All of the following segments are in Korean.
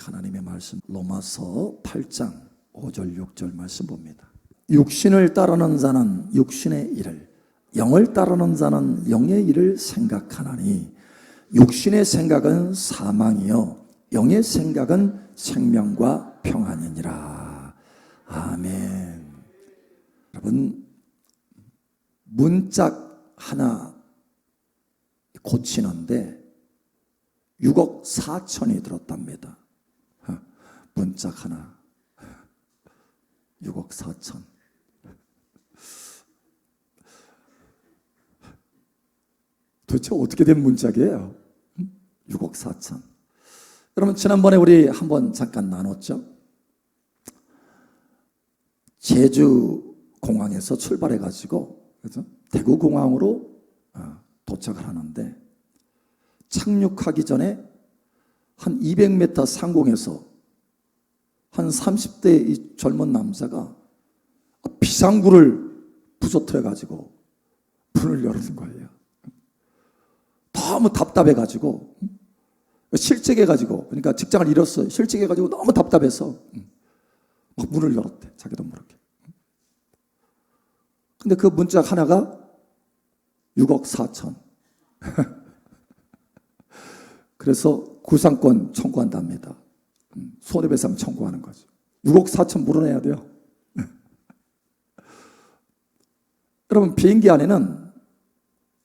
하나님의 말씀 로마서 8장 5절 6절 말씀 봅니다. 육신을 따르는 자는 육신의 일을, 영을 따르는 자는 영의 일을 생각하나니 육신의 생각은 사망이요 영의 생각은 생명과 평안이니라. 아멘. 여러분, 문짝 하나 고치는데 6억 4천이 들었답니다. 문짝 하나 6억 4천. 도대체 어떻게 된 문짝이에요? 6억 4천. 여러분, 지난번에 우리 한번 잠깐 나눴죠? 제주 공항에서 출발해가지고 그래서 대구 공항으로 도착을 하는데 착륙하기 전에 한 200m 상공에서 한 30대 이 젊은 남자가 비상구를 부서뜨려가지고 문을 열는 거예요. 너무 답답해가지고 실직해가지고, 그러니까 직장을 잃었어요. 실직해가지고 너무 답답해서 막 문을 열었대, 자기도 모르게. 근데 그 문짝 하나가 6억 4천. 그래서 구상권 청구한답니다. 손해배상 청구하는 거죠. 6억 4천 물어내야 돼요. 여러분, 비행기 안에는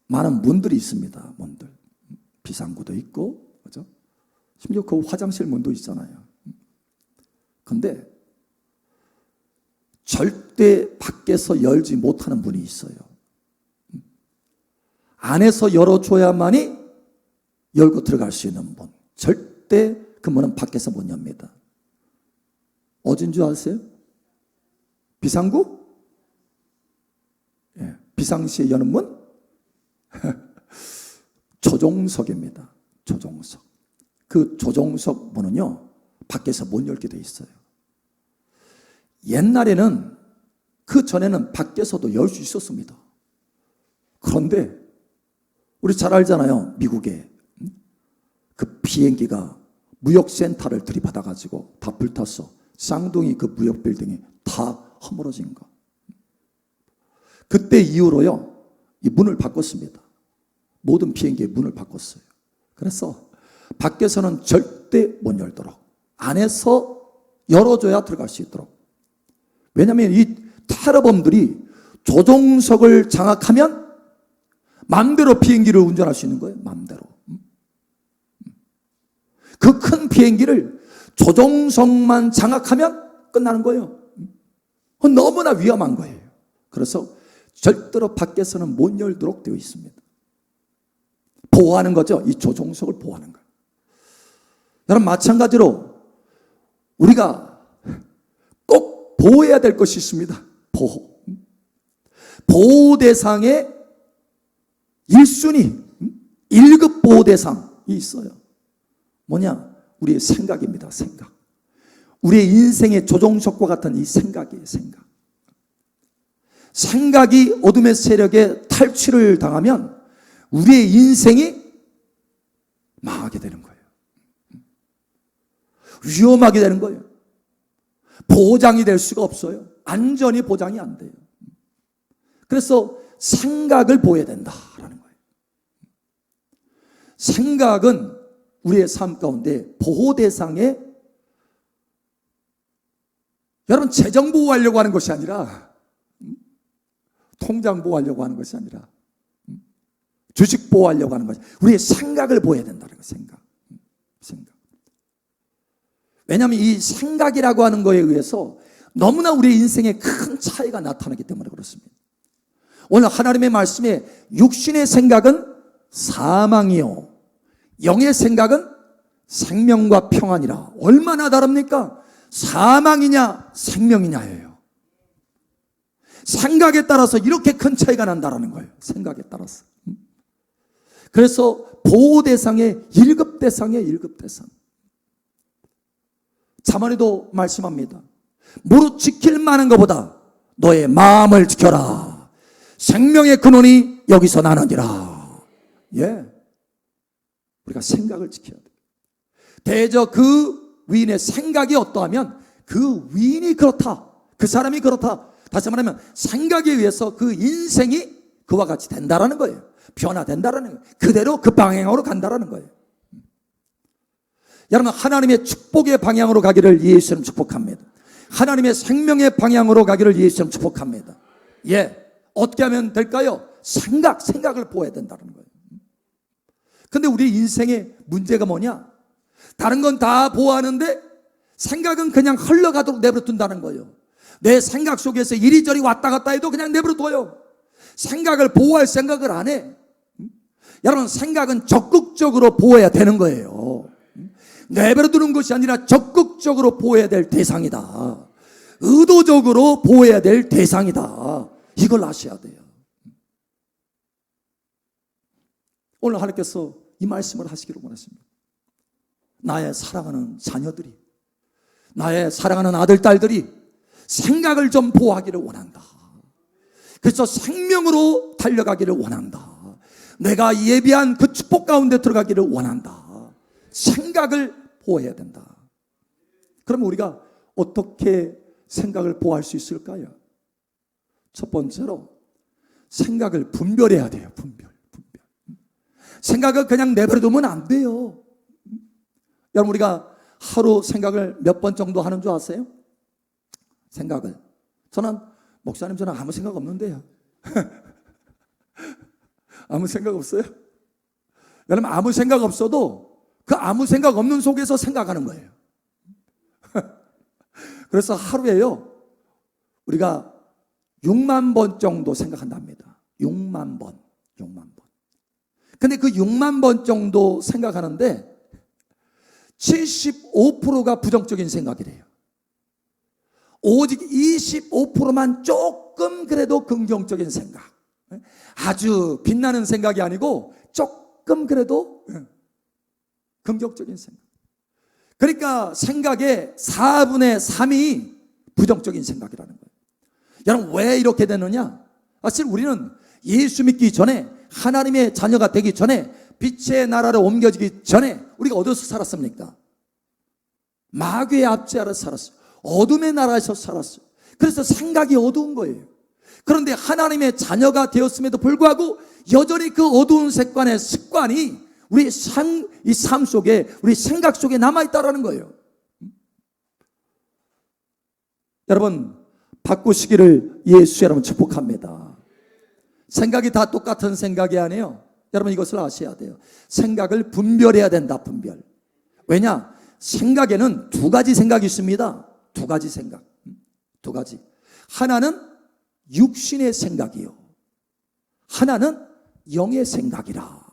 많은 문들이 있습니다. 문들. 비상구도 있고, 그죠? 심지어 그 화장실 문도 있잖아요. 근데 절대 밖에서 열지 못하는 문이 있어요. 안에서 열어줘야만이 열고 들어갈 수 있는 문. 절대 그 문은 밖에서 못 엽니다. 어딘 줄 아세요? 비상구? 예, 비상시에 여는 문? 조종석입니다. 조종석. 그 조종석 문은요, 밖에서 못 열게 돼 있어요. 옛날에는, 그 전에는 밖에서도 열 수 있었습니다. 그런데 우리 잘 알잖아요. 미국에 그 비행기가 무역센터를 들이받아가지고 다 불탔어. 쌍둥이 그 무역 빌딩이 다 허물어진 거. 그때 이후로요, 이 문을 바꿨습니다. 모든 비행기의 문을 바꿨어요. 그래서 밖에서는 절대 못 열도록, 안에서 열어줘야 들어갈 수 있도록. 왜냐하면 이 테러범들이 조종석을 장악하면 마음대로 비행기를 운전할 수 있는 거예요. 마음대로. 그 큰 비행기를 조종석만 장악하면 끝나는 거예요. 너무나 위험한 거예요. 그래서 절대로 밖에서는 못 열도록 되어 있습니다. 보호하는 거죠. 이 조종석을 보호하는 거예요. 여러분, 마찬가지로 우리가 꼭 보호해야 될 것이 있습니다. 보호. 보호 대상의 1순위, 1급 보호 대상이 있어요. 뭐냐? 우리의 생각입니다. 생각. 우리의 인생의 조종석과 같은 이 생각이에요. 생각. 생각이 어둠의 세력에 탈취를 당하면 우리의 인생이 망하게 되는 거예요. 위험하게 되는 거예요. 보장이 될 수가 없어요. 안전이 보장이 안 돼요. 그래서 생각을 보여야 된다라는 거예요. 생각은 우리의 삶 가운데 보호 대상에, 여러분, 재정 보호하려고 하는 것이 아니라, 통장 보호하려고 하는 것이 아니라, 주식 보호하려고 하는 것이, 우리의 생각을 보여야 된다는 거예요. 생각. 왜냐하면 이 생각이라고 하는 거에 의해서 너무나 우리의 인생에 큰 차이가 나타나기 때문에 그렇습니다. 오늘 하나님의 말씀에 육신의 생각은 사망이요 영의 생각은 생명과 평안이라. 얼마나 다릅니까? 사망이냐 생명이냐예요. 생각에 따라서 이렇게 큰 차이가 난다는 거예요. 생각에 따라서. 그래서 보호 대상의 1급 대상의 1급 대상. 자문에도 말씀합니다. 무릇 지킬 만한 것보다 너의 마음을 지켜라. 생명의 근원이 여기서 나느니라. 예, 우리가 생각을 지켜야 돼. 대저 그 위인의 생각이 어떠하면 그 위인이 그렇다, 그 사람이 그렇다. 다시 말하면 생각에 의해서 그 인생이 그와 같이 된다라는 거예요. 변화된다라는 거예요. 그대로 그 방향으로 간다라는 거예요. 여러분, 하나님의 축복의 방향으로 가기를 예수님 축복합니다. 하나님의 생명의 방향으로 가기를 예수님 축복합니다. 예, 어떻게 하면 될까요? 생각을 보아야 된다는 거예요. 근데 우리 인생의 문제가 뭐냐? 다른 건 다 보아하는데 생각은 그냥 흘러가도록 내버려둔다는 거예요. 내 생각 속에서 이리저리 왔다 갔다 해도 그냥 내버려둬요. 생각을 보호할 생각을 안 해. 여러분, 생각은 적극적으로 보호해야 되는 거예요. 내버려두는 것이 아니라 적극적으로 보호해야 될 대상이다. 의도적으로 보호해야 될 대상이다. 이걸 아셔야 돼요. 오늘 하나님께서 이 말씀을 하시기를 원하십니다. 나의 사랑하는 자녀들이, 나의 사랑하는 아들, 딸들이 생각을 좀 보호하기를 원한다. 그래서 생명으로 달려가기를 원한다. 내가 예비한 그 축복 가운데 들어가기를 원한다. 생각을 보호해야 된다. 그러면 우리가 어떻게 생각을 보호할 수 있을까요? 첫 번째로 생각을 분별해야 돼요. 분별. 생각을 그냥 내버려두면 안 돼요. 여러분, 우리가 하루 생각을 몇 번 정도 하는 줄 아세요? 생각을. 저는 목사님, 저는 아무 생각 없는데요. 아무 생각 없어요? 여러분, 아무 생각 없어도 그 아무 생각 없는 속에서 생각하는 거예요. 그래서 하루에요, 우리가 6만 번 정도 생각한답니다. 6만 번. 근데 그 6만 번 정도 생각하는데 75%가 부정적인 생각이래요. 오직 25%만 조금 그래도 긍정적인 생각, 아주 빛나는 생각이 아니고 조금 그래도 긍정적인 생각. 그러니까 생각의 4분의 3이 부정적인 생각이라는 거예요. 여러분, 왜 이렇게 되느냐? 사실 우리는 예수 믿기 전에, 하나님의 자녀가 되기 전에, 빛의 나라로 옮겨지기 전에 우리가 어디서 살았습니까? 마귀의 압제 아래 살았어요. 어둠의 나라에서 살았어요. 그래서 생각이 어두운 거예요. 그런데 하나님의 자녀가 되었음에도 불구하고 여전히 그 어두운 습관의 습관이 우리 이 삶 속에, 우리 생각 속에 남아있다는 거예요. 여러분, 바꾸시기를 예수 여러분 축복합니다. 생각이 다 똑같은 생각이 아니에요. 여러분, 이것을 아셔야 돼요. 생각을 분별해야 된다. 분별. 왜냐? 생각에는 두 가지 생각이 있습니다. 두 가지 생각. 두 가지. 하나는 육신의 생각이요, 하나는 영의 생각이라.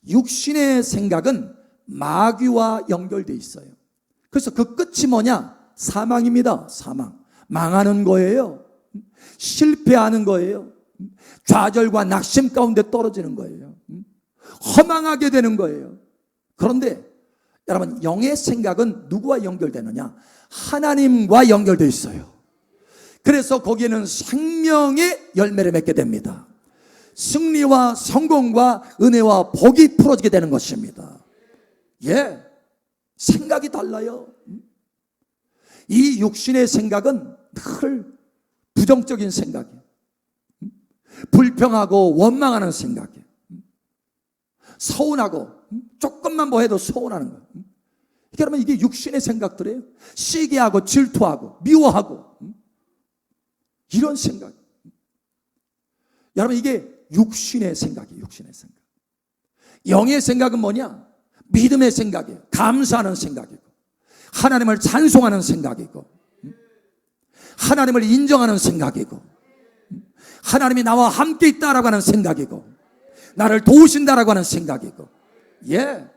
육신의 생각은 마귀와 연결되어 있어요. 그래서 그 끝이 뭐냐? 사망입니다. 사망. 망하는 거예요. 실패하는 거예요. 좌절과 낙심 가운데 떨어지는 거예요. 허망하게 되는 거예요. 그런데 여러분, 영의 생각은 누구와 연결되느냐? 하나님과 연결되어 있어요. 그래서 거기에는 생명의 열매를 맺게 됩니다. 승리와 성공과 은혜와 복이 풀어지게 되는 것입니다. 예, 생각이 달라요. 이 육신의 생각은 늘 부정적인 생각이에요. 불평하고 원망하는 생각이에요. 서운하고, 조금만 뭐 해도 서운하는 거예요. 여러분, 이게 육신의 생각들이에요. 시기하고 질투하고 미워하고 이런 생각. 여러분, 이게 육신의 생각이에요. 육신의 생각. 영의 생각은 뭐냐? 믿음의 생각이에요. 감사하는 생각이고, 하나님을 찬송하는 생각이고, 하나님을 인정하는 생각이고, 하나님이 나와 함께 있다라고 하는 생각이고, 나를 도우신다라고 하는 생각이고. 예.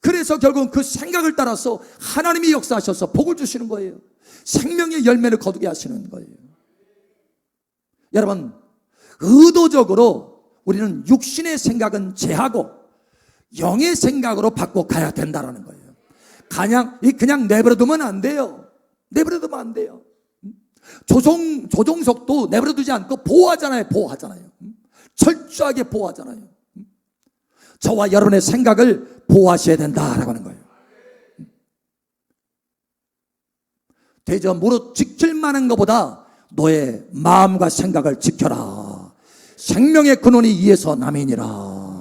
그래서 결국은 그 생각을 따라서 하나님이 역사하셔서 복을 주시는 거예요. 생명의 열매를 거두게 하시는 거예요. 여러분, 의도적으로 우리는 육신의 생각은 제하고 영의 생각으로 바꿔 가야 된다는 거예요. 그냥 내버려두면 안 돼요. 내버려두면 안 돼요. 조종석도 내버려두지 않고 보호하잖아요. 철저하게 보호하잖아요. 저와 여러분의 생각을 보호하셔야 된다라고 하는 거예요. 대저 무릇 지킬 만한 것보다 너의 마음과 생각을 지켜라. 생명의 근원이 이에서 남이니라.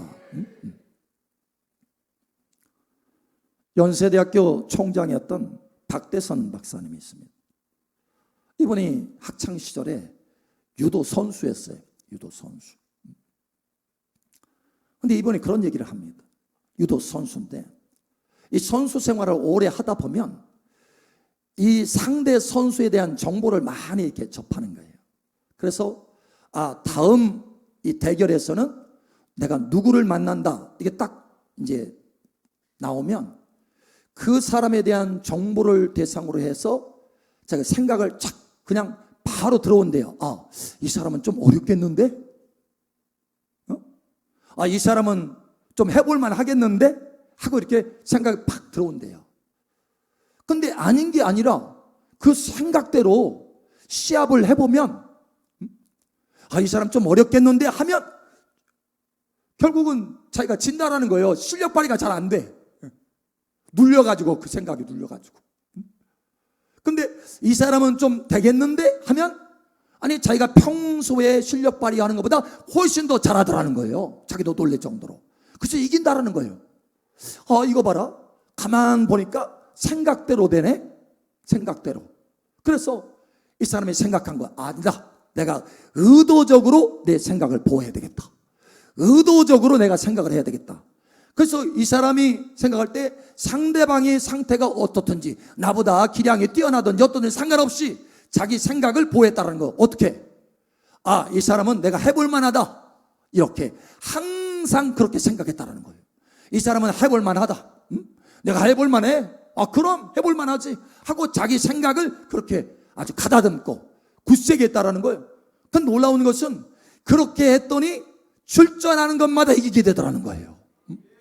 연세대학교 총장이었던 박대선 박사님이 있습니다. 이분이 학창시절에 유도 선수였어요. 유도 선수. 근데 이분이 그런 얘기를 합니다. 유도 선수인데 이 선수 생활을 오래 하다 보면 이 상대 선수에 대한 정보를 많이 이렇게 접하는 거예요. 그래서 다음 이 대결에서는 내가 누구를 만난다. 이게 딱 이제 나오면 그 사람에 대한 정보를 대상으로 해서 자기 생각을 착 그냥 바로 들어온대요. 이 사람은 좀 어렵겠는데? 이 사람은 좀 해볼만 하겠는데? 하고 이렇게 생각이 팍 들어온대요. 근데 아닌 게 아니라 그 생각대로 시합을 해보면 이 사람 좀 어렵겠는데 하면 결국은 자기가 진다라는 거예요. 실력 발휘가 잘 안 돼. 눌려가지고 그 생각이 눌려가지고. 근데 이 사람은 좀 되겠는데 하면 자기가 평소에 실력 발휘하는 것보다 훨씬 더 잘하더라는 거예요. 자기도 놀랄 정도로. 그래서 이긴다라는 거예요. 이거 봐라. 가만 보니까 생각대로 되네. 생각대로. 그래서 이 사람이 생각한 거야. 아니다. 내가 의도적으로 내 생각을 보호해야 되겠다. 의도적으로 내가 생각을 해야 되겠다. 그래서 이 사람이 생각할 때 상대방의 상태가 어떻든지 나보다 기량이 뛰어나든지 어떤지 상관없이 자기 생각을 보호했다는 거. 어떻게? 이 사람은 내가 해볼 만하다. 이렇게 항상 그렇게 생각했다는 거예요. 이 사람은 해볼 만하다. 내가 해볼 만해. 그럼 해볼 만하지 하고 자기 생각을 그렇게 아주 가다듬고 굳세게 했다는 거예요. 근데 놀라운 것은 그렇게 했더니 출전하는 것마다 이기게 되더라는 거예요.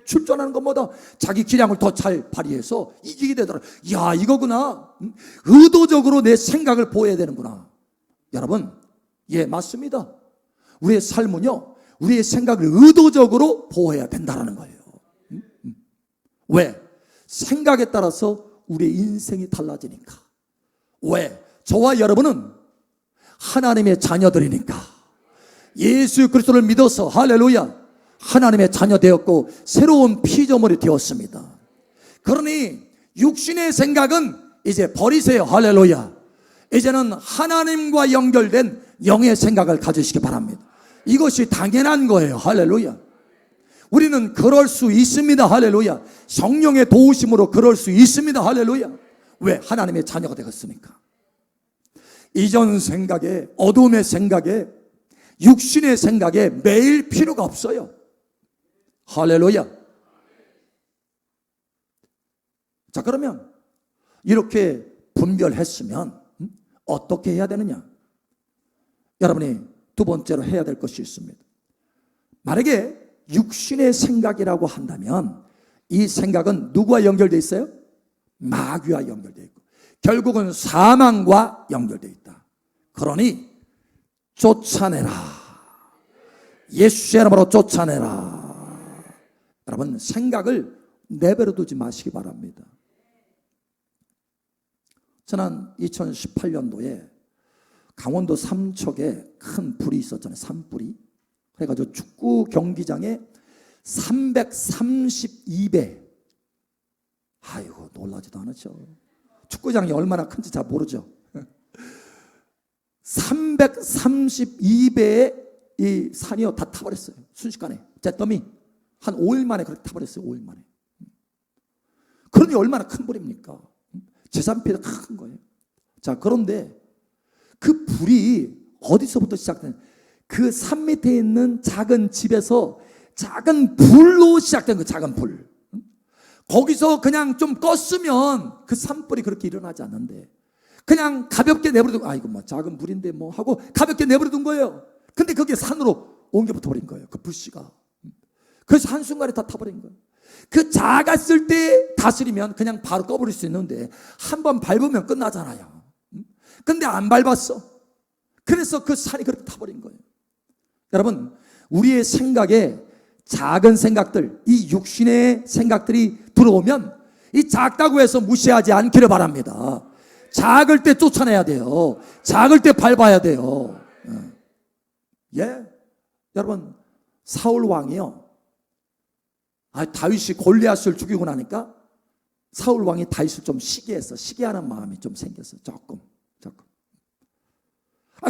출전하는 것마다 자기 기량을 더 잘 발휘해서 이기게 되더라. 이거구나. 의도적으로 내 생각을 보여야 되는구나. 여러분, 맞습니다. 우리의 삶은요, 우리의 생각을 의도적으로 보호해야 된다는 거예요. 왜? 생각에 따라서 우리의 인생이 달라지니까. 왜? 저와 여러분은 하나님의 자녀들이니까. 예수 그리스도를 믿어서 할렐루야 하나님의 자녀 되었고 새로운 피조물이 되었습니다. 그러니 육신의 생각은 이제 버리세요. 할렐루야. 이제는 하나님과 연결된 영의 생각을 가지시기 바랍니다. 이것이 당연한 거예요. 할렐루야. 우리는 그럴 수 있습니다. 할렐루야. 성령의 도우심으로 그럴 수 있습니다. 할렐루야. 왜? 하나님의 자녀가 되었으니까. 이전 생각에, 어둠의 생각에, 육신의 생각에 매일 필요가 없어요. 할렐루야. 자, 그러면 이렇게 분별했으면 어떻게 해야 되느냐? 여러분이 두 번째로 해야 될 것이 있습니다. 만약에 육신의 생각이라고 한다면 이 생각은 누구와 연결되어 있어요? 마귀와 연결되어 있고 결국은 사망과 연결되어 있다. 그러니 쫓아내라. 예수의 이름으로 쫓아내라. 여러분, 생각을 내버려 두지 마시기 바랍니다. 지난 2018년도에 강원도 삼척에 큰 불이 있었잖아요. 산불이. 그래가지고 축구 경기장에 332배. 아이고, 놀라지도 않았죠. 축구장이 얼마나 큰지 잘 모르죠. 332배의 이 산이요 다 타버렸어요. 순식간에. 잿더미 한 5일 만에 그렇게 타버렸어요. 5일 만에. 그러니 얼마나 큰 불입니까? 재산 피해가 큰 거예요. 자, 그런데 그 불이 어디서부터 시작된? 그 산 밑에 있는 작은 집에서 작은 불로 시작된 그 작은 불. 거기서 그냥 좀 껐으면 그 산불이 그렇게 일어나지 않는데 그냥 가볍게 내버려둔, 이거 뭐 작은 불인데 뭐 하고 가볍게 내버려둔 거예요. 근데 그게 산으로 옮겨 붙어버린 거예요. 그 불씨가. 그래서 한순간에 다 타버린 거예요. 그 작았을 때 다스리면 그냥 바로 꺼버릴 수 있는데 한번 밟으면 끝나잖아요. 근데 안 밟았어. 그래서 그 산이 그렇게 타버린 거예요. 여러분, 우리의 생각에 작은 생각들, 이 육신의 생각들이 들어오면 이 작다고 해서 무시하지 않기를 바랍니다. 작을 때 쫓아내야 돼요. 작을 때 밟아야 돼요. 예, 여러분 사울 왕이요. 다윗이 골리앗을 죽이고 나니까 사울 왕이 다윗을 좀 시기했어. 시기하는 마음이 좀 생겼어. 조금.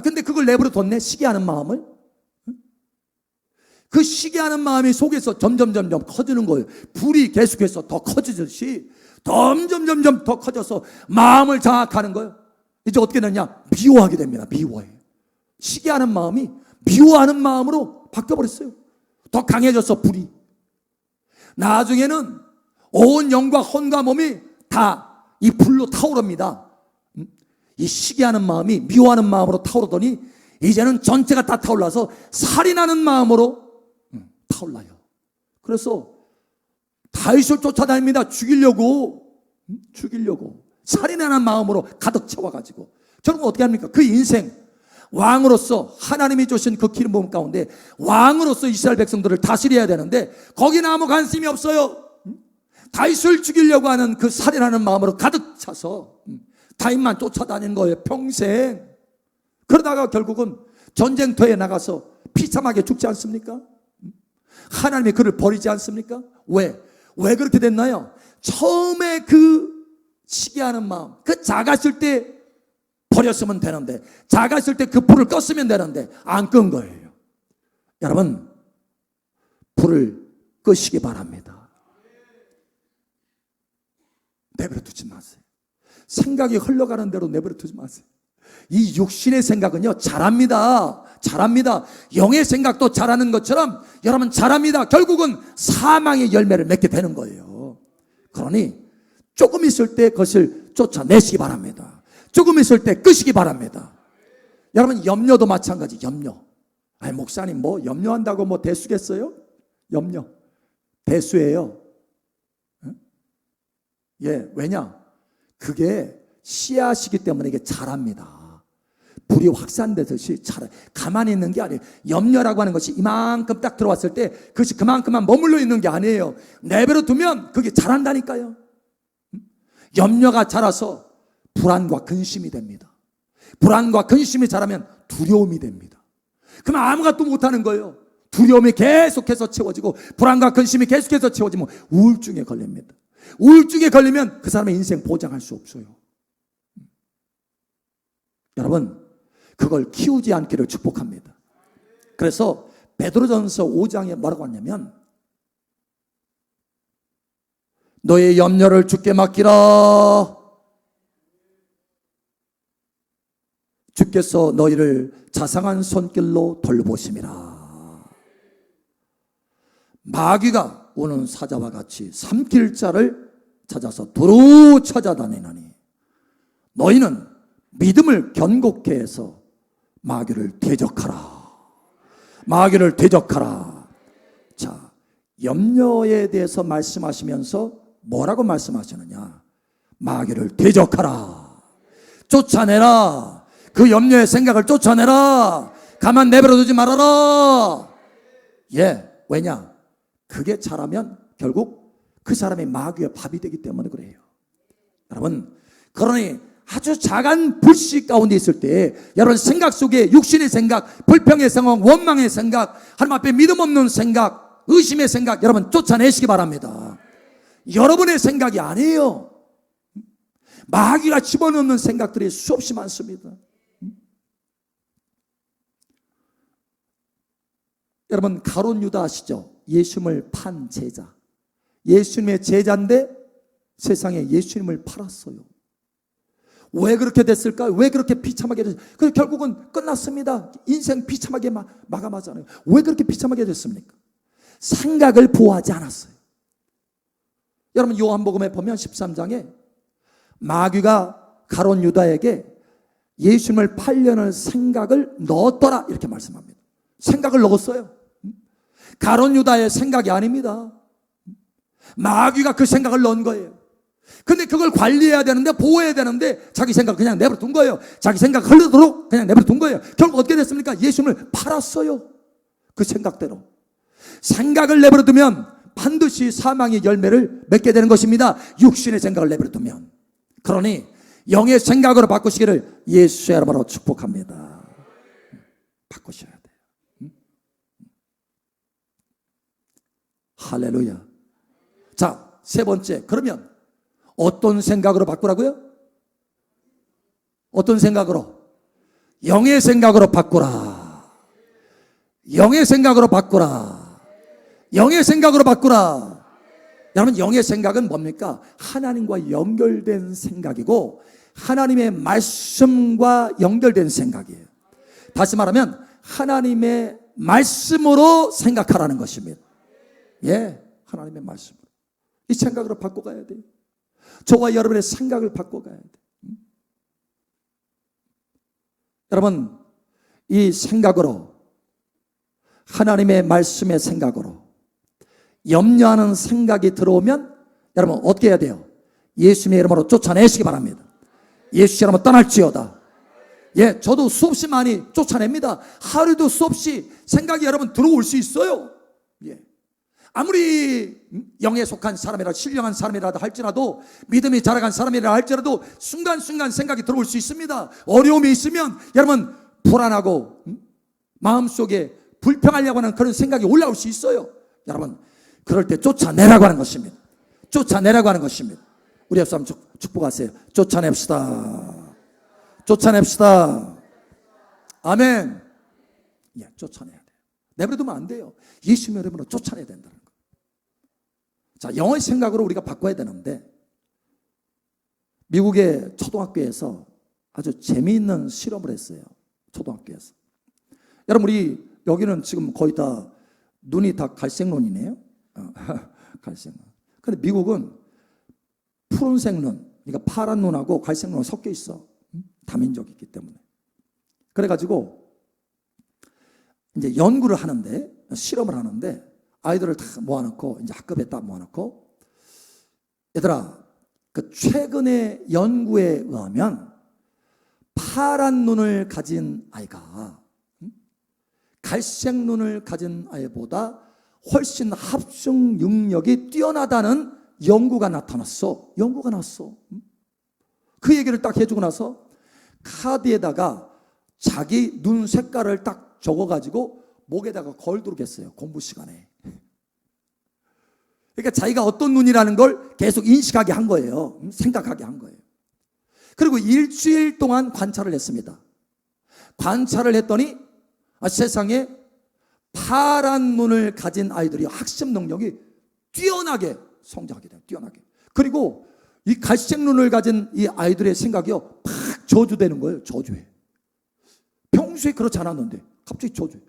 근데 그걸 내버려 뒀네. 시기하는 마음을. 그 시기하는 마음이 속에서 점점 커지는 거예요. 불이 계속해서 더 커지듯이 점점 더 커져서 마음을 장악하는 거예요. 이제 어떻게 되냐? 미워하게 됩니다. 미워해. 시기하는 마음이 미워하는 마음으로 바뀌어버렸어요. 더 강해져서 불이. 나중에는 온 영과 혼과 몸이 다 이 불로 타오릅니다. 이 시기하는 마음이 미워하는 마음으로 타오르더니 이제는 전체가 다 타올라서 살인하는 마음으로 타올라요. 그래서 다윗을 쫓아다닙니다. 죽이려고 살인하는 마음으로 가득 채워가지고 결국 어떻게 합니까? 그 인생 왕으로서 하나님이 주신 그 기름 부음 가운데 왕으로서 이스라엘 백성들을 다스려야 되는데 거기는 아무 관심이 없어요. 다윗을 죽이려고 하는 그 살인하는 마음으로 가득 차서 다윗만 쫓아다니는 거예요. 평생. 그러다가 결국은 전쟁터에 나가서 비참하게 죽지 않습니까? 하나님이 그를 버리지 않습니까? 왜 그렇게 됐나요? 처음에 그 시기하는 마음, 그 작았을 때 버렸으면 되는데, 작았을 때 그 불을 껐으면 되는데 안 끈 거예요. 여러분, 불을 끄시기 바랍니다. 내버려 두지 마세요. 생각이 흘러가는 대로 내버려 두지 마세요. 이 육신의 생각은요, 잘합니다. 영의 생각도 잘하는 것처럼 여러분 잘합니다. 결국은 사망의 열매를 맺게 되는 거예요. 그러니 조금 있을 때 그것을 쫓아내시기 바랍니다. 조금 있을 때 끄시기 바랍니다. 여러분, 염려도 마찬가지. 염려. 목사님 뭐 염려한다고 뭐 대수겠어요? 염려 대수예요. 예, 왜냐? 그게 씨앗이기 때문에 이게 자랍니다. 불이 확산되듯이 자라. 가만히 있는 게 아니에요. 염려라고 하는 것이 이만큼 딱 들어왔을 때 그것이 그만큼만 머물러 있는 게 아니에요. 내버려 두면 그게 자란다니까요. 염려가 자라서 불안과 근심이 됩니다. 불안과 근심이 자라면 두려움이 됩니다. 그럼 아무것도 못하는 거예요. 두려움이 계속해서 채워지고 불안과 근심이 계속해서 채워지면 우울증에 걸립니다. 우울증에 걸리면 그 사람의 인생 보장할 수 없어요. 여러분, 그걸 키우지 않기를 축복합니다. 그래서 베드로전서 5장에 뭐라고 하냐면, 너의 염려를 주께 맡기라. 주께서 너희를 자상한 손길로 돌보심이라. 마귀가 오는 사자와 같이 삼킬 자를 찾아서 두루 찾아다니나니 너희는 믿음을 견고케 해서 마귀를 대적하라. 마귀를 대적하라. 자, 염려에 대해서 말씀하시면서 뭐라고 말씀하시느냐? 마귀를 대적하라. 쫓아내라. 그 염려의 생각을 쫓아내라. 가만 내버려 두지 말아라. 예, 왜냐? 그게 자라면 결국 그 사람이 마귀의 밥이 되기 때문에 그래요. 여러분, 그러니 아주 작은 불씨 가운데 있을 때 여러분 생각 속에 육신의 생각, 불평의 상황, 원망의 생각, 하나님 앞에 믿음 없는 생각, 의심의 생각 여러분 쫓아내시기 바랍니다. 여러분의 생각이 아니에요. 마귀가 집어넣는 생각들이 수없이 많습니다. 여러분, 가룟 유다 아시죠? 예수님을 판 제자. 예수님의 제자인데 세상에 예수님을 팔았어요. 왜 그렇게 됐을까요? 왜 그렇게 비참하게 됐을까요? 그래서 결국은 끝났습니다. 인생 비참하게 마감하잖아요. 왜 그렇게 비참하게 됐습니까? 생각을 보호하지 않았어요. 여러분, 요한복음에 보면 13장에 마귀가 가룟 유다에게 예수님을 팔려는 생각을 넣었더라 이렇게 말씀합니다. 생각을 넣었어요. 가룟 유다의 생각이 아닙니다. 마귀가 그 생각을 넣은 거예요. 근데 그걸 관리해야 되는데 보호해야 되는데 자기 생각을 그냥 내버려 둔 거예요. 자기 생각 흘러도록 그냥 내버려 둔 거예요. 결국 어떻게 됐습니까? 예수님을 팔았어요. 그 생각대로. 생각을 내버려 두면 반드시 사망의 열매를 맺게 되는 것입니다. 육신의 생각을 내버려 두면. 그러니 영의 생각으로 바꾸시기를 예수의 이름으로 축복합니다. 바꾸셔야 돼요. 할렐루야. 자, 세 번째, 그러면 어떤 생각으로 바꾸라고요? 어떤 생각으로? 영의 생각으로 바꾸라. 영의 생각으로 바꾸라. 영의 생각으로 바꾸라. 여러분, 영의 생각은 뭡니까? 하나님과 연결된 생각이고 하나님의 말씀과 연결된 생각이에요. 다시 말하면 하나님의 말씀으로 생각하라는 것입니다. 예, 하나님의 말씀으로. 이 생각으로 바꿔가야 돼요. 저와 여러분의 생각을 바꿔가야 돼요. 여러분, 이 생각으로, 하나님의 말씀의 생각으로 염려하는 생각이 들어오면 여러분 어떻게 해야 돼요? 예수님의 이름으로 쫓아내시기 바랍니다. 예수 이름으로 떠날지어다. 예, 저도 수없이 많이 쫓아냅니다. 하루도 수없이 생각이 여러분 들어올 수 있어요. 예. 아무리 영에 속한 사람이라 신령한 사람이라도 할지라도 믿음이 자라간 사람이라 할지라도 순간순간 생각이 들어올 수 있습니다. 어려움이 있으면 여러분 불안하고 마음속에 불평하려고 하는 그런 생각이 올라올 수 있어요. 여러분 그럴 때 쫓아내라고 하는 것입니다. 쫓아내라고 하는 것입니다. 우리 옆 사람 축복하세요. 쫓아냅시다. 쫓아냅시다. 아멘. 예, 쫓아내야 돼요. 내버려두면 안 돼요. 예수님의 이름으로 쫓아내야 된다는 거. 자, 영의 생각으로 우리가 바꿔야 되는데 미국의 초등학교에서 아주 재미있는 실험을 했어요. 초등학교에서. 여러분 우리 여기는 지금 거의 다 눈이 다 갈색 눈이네요. 갈색 눈. 근데 미국은 푸른색 눈, 그러니까 파란 눈하고 갈색 눈이 섞여 있어. 다민족이 있기 때문에. 그래가지고 이제 연구를 하는데, 실험을 하는데 아이들을 다 모아놓고 이제 학급에 딱 모아놓고 얘들아, 그 최근의 연구에 의하면 파란 눈을 가진 아이가 갈색 눈을 가진 아이보다 훨씬 합숙 능력이 뛰어나다는 연구가 나타났어. 연구가 났어. 그 얘기를 딱 해주고 나서 카드에다가 자기 눈 색깔을 딱 적어가지고 목에다가 걸도록 했어요. 공부 시간에. 그러니까 자기가 어떤 눈이라는 걸 계속 인식하게 한 거예요. 생각하게 한 거예요. 그리고 일주일 동안 관찰을 했습니다. 관찰을 했더니 세상에 파란 눈을 가진 아이들이 학습 능력이 뛰어나게 성장하게 돼요. 뛰어나게. 그리고 이 갈색 눈을 가진 이 아이들의 생각이요, 팍 저주되는 거예요. 저주해. 평소에 그렇지 않았는데 갑자기 저주해.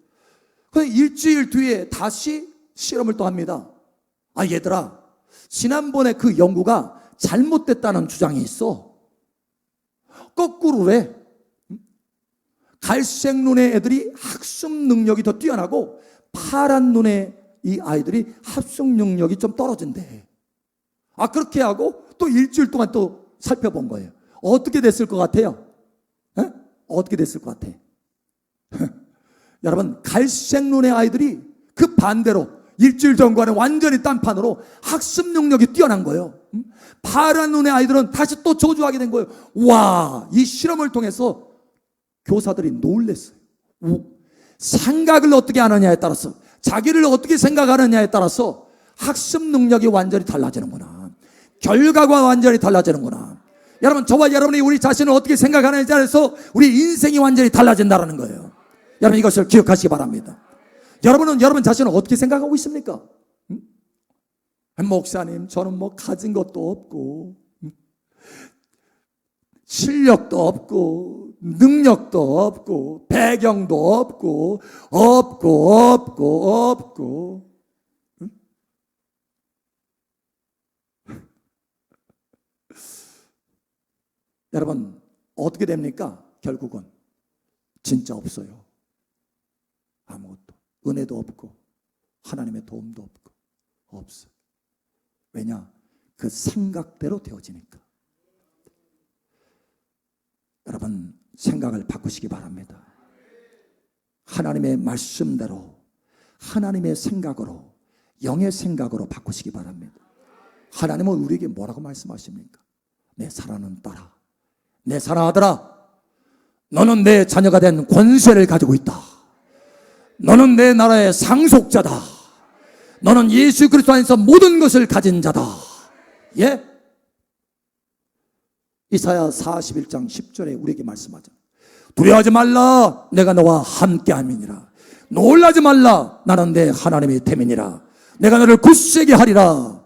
그래서 일주일 뒤에 다시 실험을 또 합니다. 아, 얘들아, 지난번에 그 연구가 잘못됐다는 주장이 있어. 거꾸로래. 갈색 눈의 애들이 학습 능력이 더 뛰어나고 파란 눈의 이 아이들이 학습 능력이 좀 떨어진대. 아, 그렇게 하고 또 일주일 동안 또 살펴본 거예요. 어떻게 됐을 것 같아요? 에? 어떻게 됐을 것 같아? 여러분, 갈색 눈의 아이들이 그 반대로 일주일 전과는 완전히 딴판으로 학습 능력이 뛰어난 거예요. 파란 눈의 아이들은 다시 또 저주하게 된 거예요. 와, 이 실험을 통해서 교사들이 놀랬어요. 생각을 어떻게 하느냐에 따라서, 자기를 어떻게 생각하느냐에 따라서 학습 능력이 완전히 달라지는구나. 결과가 완전히 달라지는구나. 여러분, 저와 여러분이 우리 자신을 어떻게 생각하느냐에 따라서 우리 인생이 완전히 달라진다는 거예요. 여러분, 이것을 기억하시기 바랍니다. 여러분은 여러분 자신을 어떻게 생각하고 있습니까? 목사님, 저는 뭐 가진 것도 없고 실력도 없고 능력도 없고 배경도 없고 응? 여러분 어떻게 됩니까? 결국은 진짜 없어요. 아무것도. 은혜도 없고 하나님의 도움도 없고 없어요. 왜냐? 그 생각대로 되어지니까. 여러분 생각을 바꾸시기 바랍니다. 하나님의 말씀대로, 하나님의 생각으로, 영의 생각으로 바꾸시기 바랍니다. 하나님은 우리에게 뭐라고 말씀하십니까? 내 사랑하는 딸아, 내 사랑하는 아들아, 너는 내 자녀가 된 권세를 가지고 있다. 너는 내 나라의 상속자다. 너는 예수 그리스도 안에서 모든 것을 가진 자다. 예? 이사야 41장 10절에 우리에게 말씀하죠. 두려워하지 말라, 내가 너와 함께함이니라. 놀라지 말라, 나는 내 하나님의 템이니라. 내가 너를 굳세게 하리라.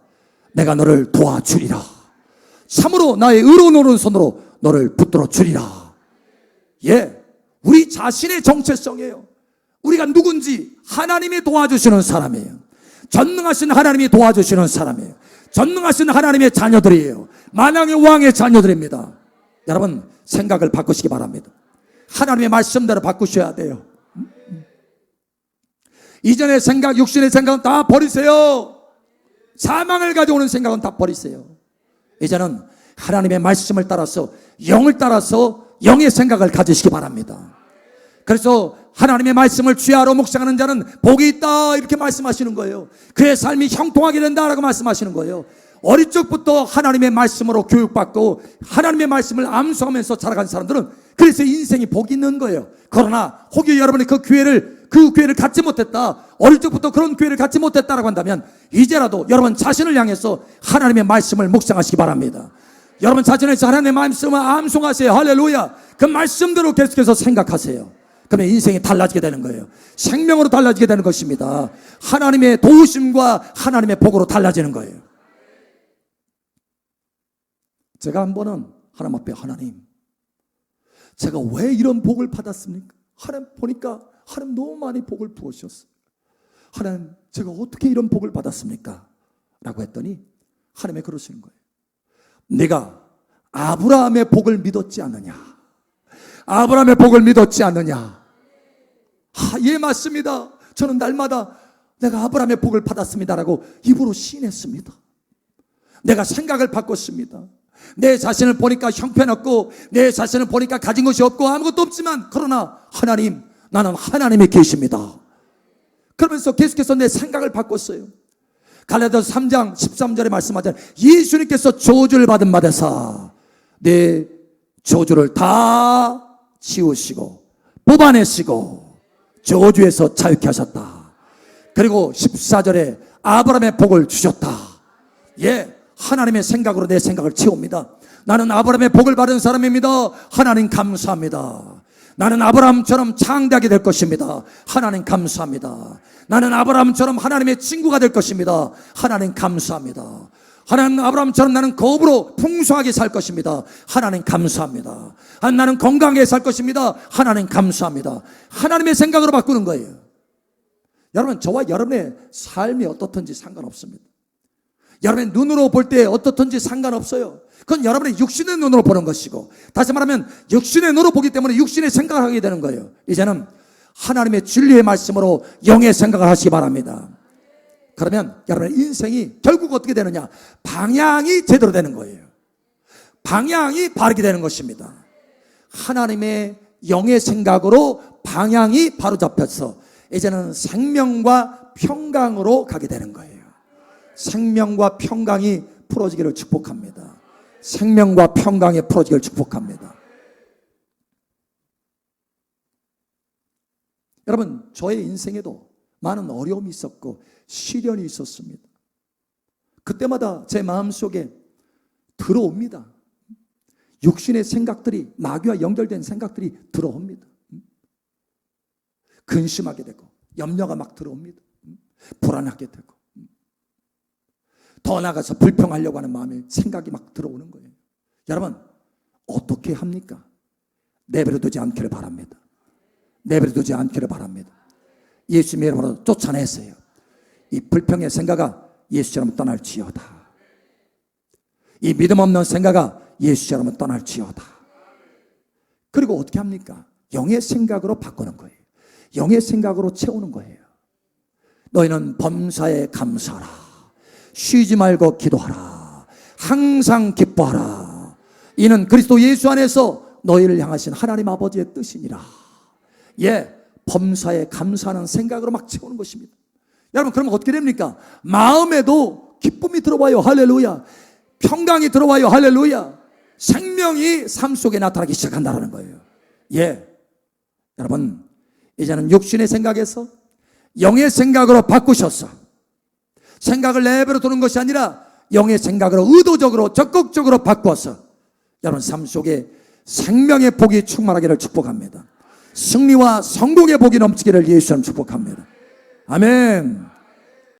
내가 너를 도와주리라. 참으로 나의 의로운 오른손으로 너를 붙들어 주리라. 예, 우리 자신의 정체성이에요. 우리가 누군지 하나님이 도와주시는 사람이에요. 전능하신 하나님이 도와주시는 사람이에요. 전능하신 하나님의 자녀들이에요. 만왕의 왕의 자녀들입니다. 여러분, 생각을 바꾸시기 바랍니다. 하나님의 말씀대로 바꾸셔야 돼요. 이전의 생각, 육신의 생각은 다 버리세요. 사망을 가져오는 생각은 다 버리세요. 이제는 하나님의 말씀을 따라서, 영을 따라서 영의 생각을 가지시기 바랍니다. 그래서 하나님의 말씀을 주야로 묵상하는 자는 복이 있다, 이렇게 말씀하시는 거예요. 그의 삶이 형통하게 된다라고 말씀하시는 거예요. 어릴 적부터 하나님의 말씀으로 교육받고 하나님의 말씀을 암송하면서 자라간 사람들은 그래서 인생이 복이 있는 거예요. 그러나 혹여 여러분이 그 기회를 갖지 못했다, 어릴 적부터 그런 기회를 갖지 못했다라고 한다면 이제라도 여러분 자신을 향해서 하나님의 말씀을 묵상하시기 바랍니다. 여러분 자신에서 하나님의 말씀을 암송하세요. 할렐루야. 그 말씀대로 계속해서 생각하세요. 그러면 인생이 달라지게 되는 거예요. 생명으로 달라지게 되는 것입니다. 하나님의 도우심과 하나님의 복으로 달라지는 거예요. 제가 한 번은 하나님 앞에, 하나님, 제가 왜 이런 복을 받았습니까? 하나님 보니까 하나님 너무 많이 복을 부으셨어요. 하나님, 제가 어떻게 이런 복을 받았습니까? 라고 했더니 하나님이 그러시는 거예요. 네가 아브라함의 복을 믿었지 않느냐? 아브라함의 복을 믿었지 않느냐? 예, 맞습니다. 저는 날마다 내가 아브라함의 복을 받았습니다라고 입으로 시인했습니다. 내가 생각을 바꿨습니다. 내 자신을 보니까 형편없고, 내 자신을 보니까 가진 것이 없고 아무것도 없지만, 그러나 하나님, 나는 하나님이 계십니다. 그러면서 계속해서 내 생각을 바꿨어요. 갈라디아서 3장 13절에 말씀하잖아요. 예수님께서 저주를 받은 바되사 내 저주를 다 지우시고 뽑아내시고 저주에서 자유케 하셨다. 그리고 14절에 아브라함의 복을 주셨다. 예, 하나님의 생각으로 내 생각을 채웁니다. 나는 아브라함의 복을 받은 사람입니다. 하나님 감사합니다. 나는 아브라함처럼 창대하게 될 것입니다. 하나님 감사합니다. 나는 아브라함처럼 하나님의 친구가 될 것입니다. 하나님 감사합니다. 하나님, 아브라함처럼 나는 거업으로 풍성하게 살 것입니다. 하나님 감사합니다. 나는 건강하게 살 것입니다. 하나님 감사합니다. 하나님의 생각으로 바꾸는 거예요. 여러분, 저와 여러분의 삶이 어떻든지 상관없습니다. 여러분의 눈으로 볼 때 어떻든지 상관없어요. 그건 여러분의 육신의 눈으로 보는 것이고, 다시 말하면 육신의 눈으로 보기 때문에 육신의 생각을 하게 되는 거예요. 이제는 하나님의 진리의 말씀으로 영의 생각을 하시기 바랍니다. 그러면 여러분의 인생이 결국 어떻게 되느냐? 방향이 제대로 되는 거예요. 방향이 바르게 되는 것입니다. 하나님의 영의 생각으로 방향이 바로 잡혀서 이제는 생명과 평강으로 가게 되는 거예요. 생명과 평강이 풀어지기를 축복합니다. 생명과 평강이 풀어지기를 축복합니다. 여러분, 저의 인생에도 많은 어려움이 있었고 시련이 있었습니다. 그때마다 제 마음속에 들어옵니다. 육신의 생각들이, 마귀와 연결된 생각들이 들어옵니다. 근심하게 되고 염려가 막 들어옵니다. 불안하게 되고 더 나아가서 불평하려고 하는 마음에 생각이 막 들어오는 거예요. 여러분, 어떻게 합니까? 내버려두지 않기를 바랍니다. 내버려두지 않기를 바랍니다. 예수님의 이름으로 쫓아내세요. 이 불평의 생각아 예수처럼 떠날지어다. 이 믿음 없는 생각아 예수처럼 떠날지어다. 그리고 어떻게 합니까? 영의 생각으로 바꾸는 거예요. 영의 생각으로 채우는 거예요. 너희는 범사에 감사하라. 쉬지 말고 기도하라. 항상 기뻐하라. 이는 그리스도 예수 안에서 너희를 향하신 하나님 아버지의 뜻이니라. 예, 범사에 감사하는 생각으로 막 채우는 것입니다. 여러분, 그러면 어떻게 됩니까? 마음에도 기쁨이 들어와요. 할렐루야. 평강이 들어와요. 할렐루야. 생명이 삶 속에 나타나기 시작한다는 거예요. 예, 여러분 이제는 육신의 생각에서 영의 생각으로 바꾸셔서 생각을 내버려 두는 것이 아니라 영의 생각으로 의도적으로 적극적으로 바꿔서 여러분 삶 속에 생명의 복이 충만하기를 축복합니다. 승리와 성공의 복이 넘치기를 예수님 축복합니다. 아멘.